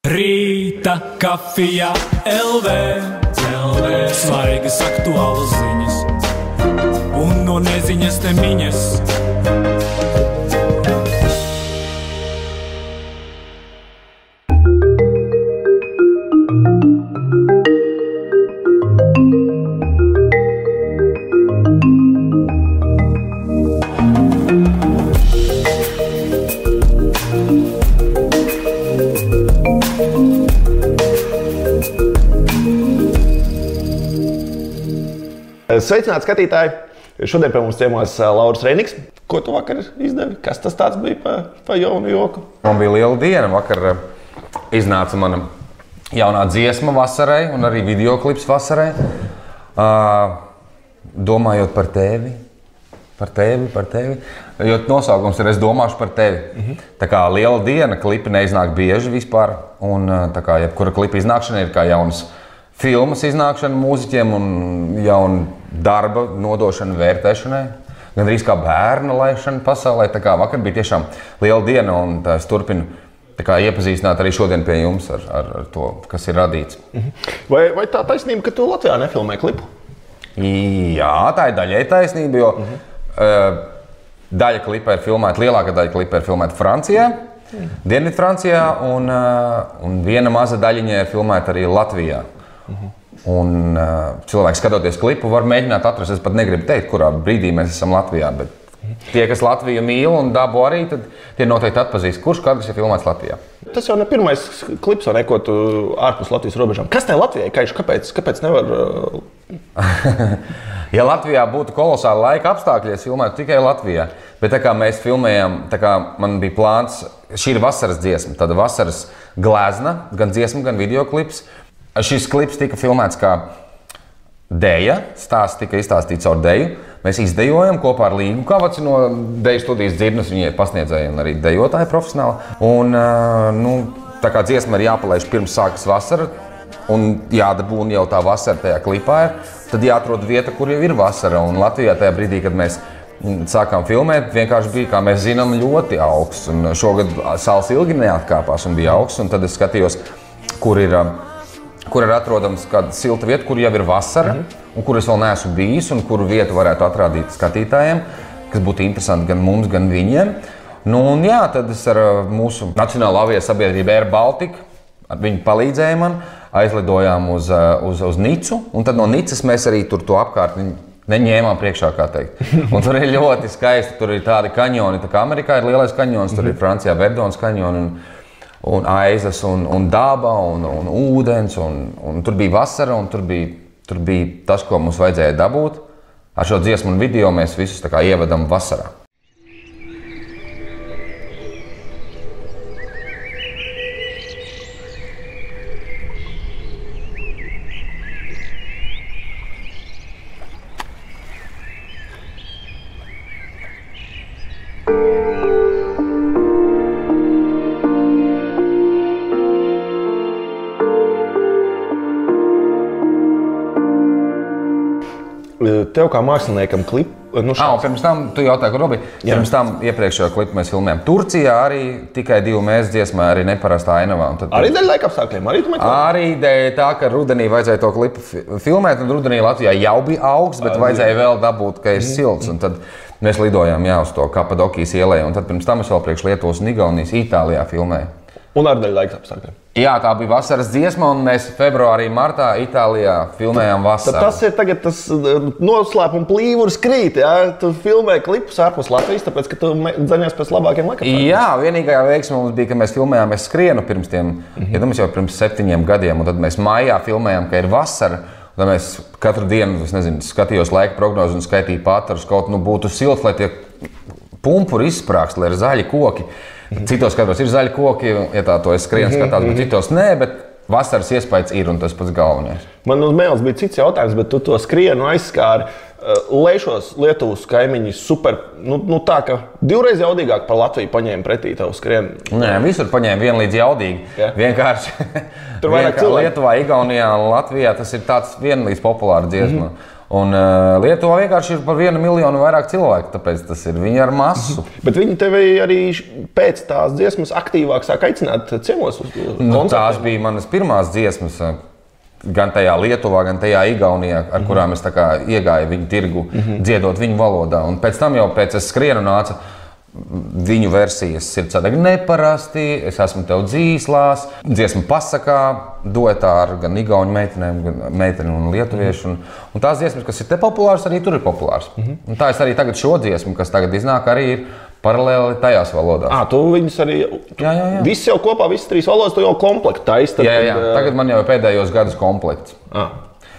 Rīta kafija LV Svaigas aktuālas ziņas un no neziņas nemiņas. Sveicināti skatītāji! Šodien pie mums ciemos Lauris Reiniks. Ko tu vakar izdevi? Kas tas tāds bija pa jaunu joku? Man bija liela diena. Vakar iznāca mana jaunā dziesma vasarai un arī videoklips vasarai. Domājot par tevi. Par tevi. Jo nosaukums ir Es domāšu par tevi. Tā kā liela diena, klipi neiznāk bieži vispār. Un tā kā jebkura klipa iznākšana ir kā jaunas filmas iznākšana mūziķiem un jauna darba nodošana vērtēšanai. Gan arī kā bērna laišana pasaulē. Tā kā vakar bija tiešām liela diena un es turpinu iepazīstināt arī šodien pie jums ar to, kas ir radīts. Vai tā taisnība, ka tu Latvijā nefilmē klipu? Jā, tā ir daļai taisnība, jo daļa klipa ir filmēta, lielākā daļa klipa ir filmēta Francijā, Dienvidu Francijā un viena maza daļiņa ir filmēta arī Latvijā. Un cilvēki skatoties klipu var mēģināt atrast, es pat negribu teikt, kurā brīdī mēs esam Latvijā, bet tie, kas Latviju mīl un dabu arī, tad tie noteikti atpazīst, kurš kadrs ir filmēts Latvijā. Tas jau ne pirmais klips, vai ne, ko tu ārpus Latvijas robežām. Kas tai Latvijai kaiš? Kāpēc nevar? Ja Latvijā būtu kolosāli laika apstākļi, es filmētu tikai Latvijā. Bet tā kā mēs filmējam, tā kā man bija plāns, šī ir vasaras dziesma, tāda vasaras glezna, gan dziesma, gan videoklips. Šis klips tika filmēts kā deja, stāsts tika izstāstīts caur deju. Mēs izdejojam kopā ar Līgu Kavaci no Deju studijas Dzirnas, viņa ir pasniedzēja un arī dejotāja profesionāli. Un, tā kā dziesma ir jāpalaiž pirms sākas vasara un jādabūna jau tā vasara tajā klipā ir, tad jāatrod vieta, kur jau ir vasara. Un Latvijā tajā brīdī, kad mēs sākām filmēt, vienkārši bija, kā mēs zinām, ļoti augsts. Un šogad sals ilgi neatkāpās un bija augsts, un tad es skatījos, kur ir atrodams kāda silta vieta, kur jau ir vasara, un kur es vēl neesmu bijis, un kuru vietu varētu atrādīt skatītājiem, kas būtu interesanti gan mums, gan viņiem. Un jā, tad es ar mūsu nacionālo aviosabiedrību Air Baltica, ar viņu palīdzēju man, aizlidojām uz Nicu, un tad no Nicas mēs arī tur to apkārt neņēmām priekšā, kā teikt. Un tur ir ļoti skaisti, tur ir tādi kaņoni, tā kā Amerikā ir lielais kaņons, tur ir Francijā Verdonas kaņoni, un aizas, un daba, un ūdens, un tur bija vasara, un tur bija tas, ko mums vajadzēja dabūt. Ar šo dziesmu un video mēs visus tā kā ievedam vasarā. Tev kā māksliniekam klipu? Pirms tam, tu jautāji, kur bija? Pirms tam iepriekšējo klipu mēs filmējam Turcijā, arī tikai 2 mēnesi dziesmā, arī neparastā ainavā. Arī dēļ laika apstākļiem? Arī dēļ tā, ka rudenī vajadzēja to klipu filmēt, un rudenī Latvijā jau bija augsts, bet vajadzēja vēl dabūt, ka ir silts. Un tad mēs lidojām uz to Kapadokijas ielai, un tad pirms tam es vēl priekš Lietuvas un Igaunijas Itālijā filmēju. Un arī dēļ laika apstākļiem? Jā, tā bija vasaras dziesma, un mēs februārī, martā Itālijā filmējām vasaru. Tas ir tagad tas noslēpuma plīvurs krīt, jā? Tu filmē klipus ārpus Latvijas, tāpēc, ka tu dzaņos pēc labākiem laikapstākļiem. Jā, vienīgā veiksme mums bija, ka mēs filmējām Es skrienu pirms tiem, jau pirms 7 gadiem, un tad mēs maijā filmējām, ka ir vasara, un tad mēs katru dienu, skatījos laika prognozi un skaitīju patarus, kaut būtu silts, lai tie pumpuri izsprākst, lai ir zaļi koki. Citos skatos ir zaļi koki, ja tā to es skrienu skatās, bet citos nē, bet vasaras iespējas ir un tas pats galvenais. Man uz mēles bija cits jautājums, bet tu to skrienu aizskāri. Lēšos Lietuvas kaimiņi super, tā, ka 2 reizes jaudīgāk par Latviju paņēma pretī tavu skrienu. Nē, visur paņēma vienlīdz jaudīgi. Ja. Vienkārši tur vairāk cilvēku. Lietuvā, Igaunijā un Latvijā tas ir tāds vienlīdz populāra dziesma. Un Lietuvā vienkārši ir par 1 miljonu vairāk cilvēku, tāpēc tas ir viņi ar masu. Bet viņi tevi arī pēc tās dziesmas aktīvāk sāk aicināt ciemos uz koncertiem? Tās bija manas pirmās dziesmas. Gan tajā Lietuvā, gan tajā Igaunijā, ar kurām es iegāju viņu tirgu, dziedot viņu valodā. Un pēc tam jau pēc es skrienu nāca viņu versijas Sirdsādeg neparasti, Es esmu tev dzīslās, dziesma pasakā, duetā ar gan igauņu meiteni un lietuviešu. Un tās dziesmas, kas ir te populāras, arī tur ir populāras. Un tā es arī tagad šo dziesmu, kas tagad iznāk, arī ir paralēli tajās valodās. Tu viņus arī... Jā. Visi jau kopā, visas 3 valodas, tu jau komplektu taisi. Jā. Tagad man jau ir pēdējos gadus komplekts.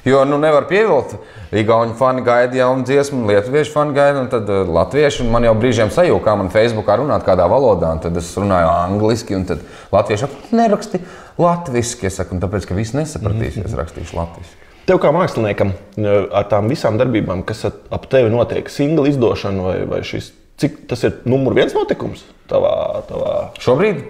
Jo nevar pievilkt. Igauņu fani gaida jaunu dziesmu, lietuviešu fani gaida, un tad latvieši. Un man jau brīžiem sajūta, kā man Facebookā runāt kādā valodā, un tad es runāju angliski, un tad latvieši neraksti latviski. Es saku, un tāpēc, ka visi nesapratīs, es rakstīšu latviski. Tev kā māksliniekam ar tām visām darbībām, kas ap tevi notiek, singla izdošana vai šis, cik tas ir numur 1 notikums tavā... Šobrīd?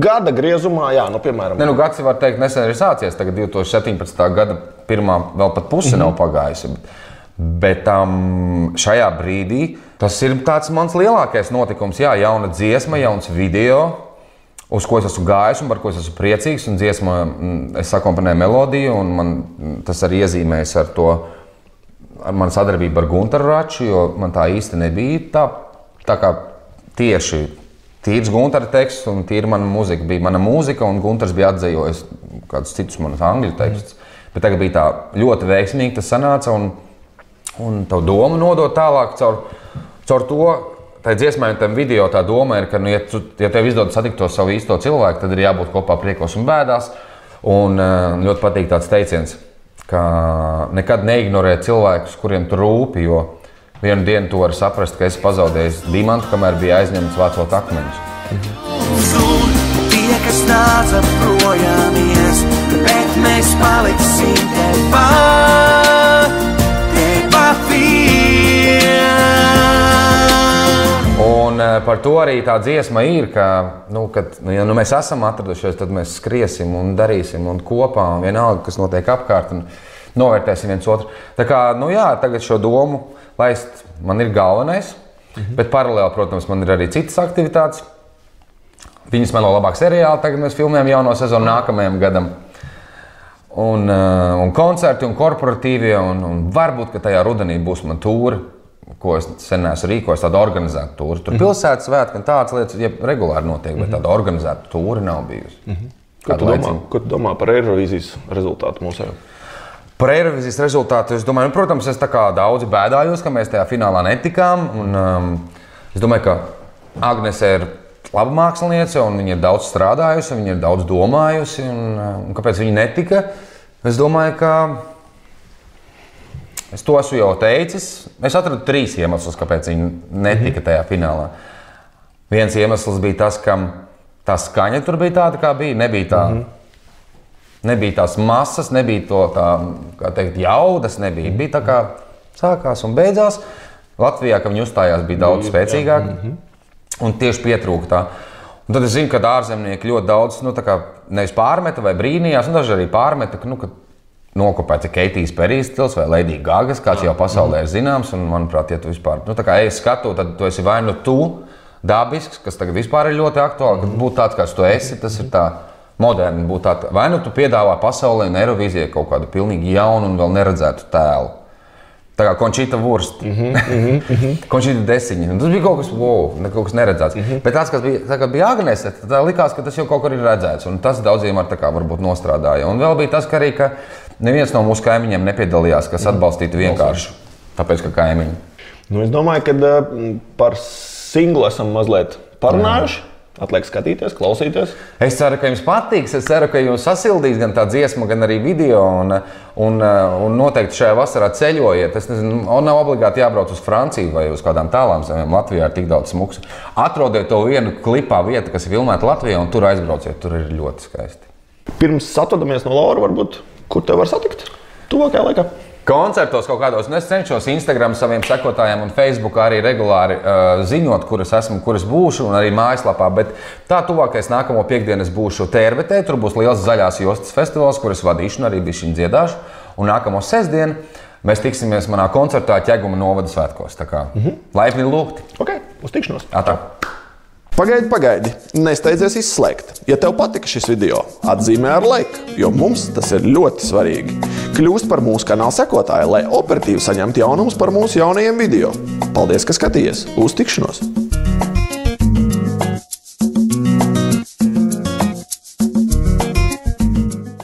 Gada griezumā, jā, piemēram. Gads, var teikt, nesen ir sācies, tagad 2017. gada pirmā vēl pat puse nav pagājusi. Bet šajā brīdī tas ir tāds mans lielākais notikums, jā, jauna dziesma, jauns video, uz ko es esmu gājis un par ko es esmu priecīgs, un dziesma, es sakomponēju melodiju, un man tas arī iezīmējas ar to, ar manu sadarbību ar Guntaru Raču, jo man tā īsti nebija tā kā tieši tīrs Guntara teksts un tīra mana mūzika. Bija mana mūzika, un Guntars bija atzējojis kādus citus manus angļu tekstus. Bet tagad bija tā ļoti veiksmīgi, tas sanāca, un tavu domu nodot tālāk caur to. Tā dziesmai un tam video tā doma ir, ka, ja tev izdodas satikt to savu īsto cilvēku, tad ir jābūt kopā priekos un bēdās. Un ļoti patīk tāds teiciens, ka nekad neignorē cilvēkus, kuriem tu rūpi, jo vienu dienu tu vari saprast, ka esi pazaudējis dimantu, kamēr bija aizņemts vācot akmeņus. Tie, kas nāca projāmies, bet mēs paliksim tepa vien. Un par to arī tā dziesma ir, ka, kad mēs esam atradušies, tad mēs skriesim un darīsim un kopā, un vienalga, kas notiek apkārt, un novērtēsim viens otru. Tā kā, tagad šo domu laist man ir galvenais, bet paralēli, protams, man ir arī citas aktivitātes. Viņas melo labāk seriāli, tagad mēs filmējam jauno sezonu nākamajam gadam. Un koncerti un korporatīvie, un varbūt, ka tajā rudenī būs man tūri, ko es sen neesmu rīkojis, tāda organizēta tūri. Tur pilsētas svētki un tādas lietas regulāri notiek, bet tāda organizēta tūri nav bijusi. Ko tu domā par Eirovīzijas rezultātu mūsējā? Par Eirovīzijas rezultātu es domāju, protams, es tā kā daudzi bēdājos, ka mēs tajā finālā netikām. Es domāju, ka Agnese ir laba māksliniece, un viņa ir daudz strādājusi, viņa ir daudz domājusi. Un kāpēc viņa netika? Es domāju, ka es to esmu jau teicis. Es atradu 3 iemeslus, kāpēc viņa netika tajā finālā. Viens iemesls bija tas, ka tā skaņa tur bija tāda, kā bija. Nebija tās masas, nebija to jaudas, nebija. Bija tā kā sākās un beidzās. Latvijā, kad viņi uzstājās, bija daudz spēcīgāk. Un tieši pietrūka tā. Un tad es zinu, ka ārzemnieki ļoti daudz nevis pārmeta vai brīnījās, un daži arī pārmeta, ka nokopēts Keitijas Perijas stils vai Lady Gagas, kāds jau pasaulē ir zināms. Un, manuprāt, ja tu vispār, ja es skatu, tad tu esi vai tu dabisks, kas tagad vispār ir ļoti aktuāli, kad būtu tāds, kāds tu esi, tas ir tā moderni būt tā. Vai tu piedāvā pasaulē un Eirovīzijai kaut kādu pilnīgi jaunu un vēl neredzētu tēlu. Tā kā Končita Vurst, Končita Desiņa. Tas bija kaut kas neredzēts. Bet tāds, kad bija Agnese, tad likās, ka tas jau kaut kur ir redzēts. Un tas daudziem varbūt nostrādāja. Un vēl bija tas, ka arī neviens no mūsu kaimiņiem nepiedalījās, kas atbalstītu vienkārši tāpēc, ka kaimiņi. Es domāju, ka par singlu esam mazliet parunājuši. Atliek skatīties, klausīties. Es ceru, ka jums patiks. Es ceru, ka jums sasildīs gan tā dziesma, gan arī video. Un noteikti šajā vasarā ceļojiet. Es nezinu, nav obligāti jābrauc uz Franciju vai uz kādām tālām zemēm. Latvijā ir tik daudz smuks. Atrodiet to vienu klipā vietu, kas ir filmēta Latvijā, un tur aizbrauciet. Tur ir ļoti skaisti. Pirms atvadamies no Laura, varbūt, kur tev var satikt tuvākajā laikā? Koncertos kaut kādos. Es cenšos Instagram saviem sekotājiem un Facebookā arī regulāri ziņot, kur es esmu, kur es būšu, un arī mājaslapā. Bet tā tuvākais nākamo piekdienu es būšu Tērvetē. Tur būs liels zaļās jostas festivāls, kur es vadīšu un arī bišķiņ dziedāšu. Un nākamo sestdienu Mēs tiksimies manā koncertā Ķeguma novada svētkos. Laipni lūgti. Ok, uz tikšanos. Atā. Pagaidi. Nesteidzies izslēgt. Ja tev patika šis video, atzīmē ar laiku, jo mums tas ir ļoti svarīgi. Kļūst par mūsu kanāla sekotāju, lai operatīvi saņemtu jaunumus par mūsu jaunajiem video. Paldies, ka skatījies. Uz tikšanos!